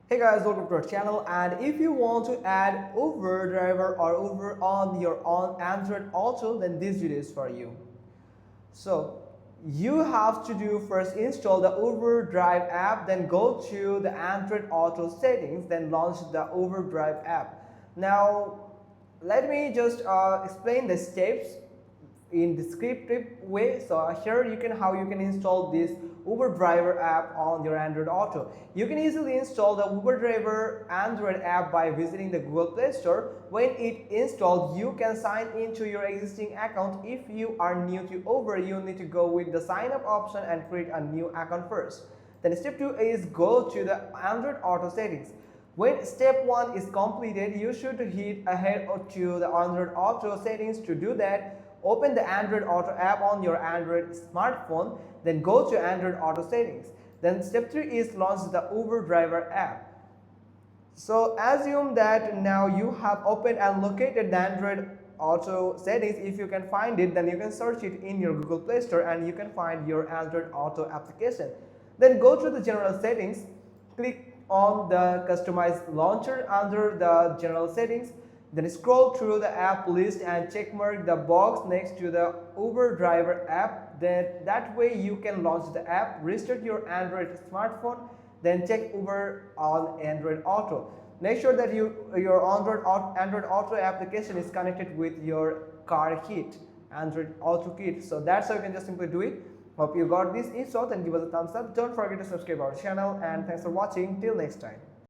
Hey guys, welcome to our channel. And if you want to add Uber driver or Uber on your own Android Auto, then this video is for you. So you have to do first install the Uber Drive app, then go to the Android Auto settings, then launch the Uber Drive app. Now let me just explain the steps in descriptive way. So here you can how you can install this Uber driver app on your Android Auto. You can easily install the Uber driver Android app by visiting the Google Play Store. When it installed, you can sign into your existing account. If you are new to Uber, you need to go with the sign up option and create a new account first. Then step 2 is go to the Android Auto settings. When step 1 is completed, you should hit ahead to the Android Auto settings. To do that, open the Android Auto app on your Android smartphone, then go to Android Auto settings. Then step 3 is launch the Uber driver app. So assume that now you have opened and located the Android Auto settings. If you can find it, then you can search it in your Google Play Store and you can find your Android Auto application. Then go to the general settings, click on the customize launcher under the general settings. Then scroll through the app list and checkmark the box next to the Uber driver app. That way you can launch the app, restart your Android smartphone, then check Uber on Android Auto. Make sure that your Android Auto application is connected with your car kit, Android Auto kit. So that's how you can just simply do it. Hope you got this info, then give us a thumbs up. Don't forget to subscribe our channel, and thanks for watching. Till next time.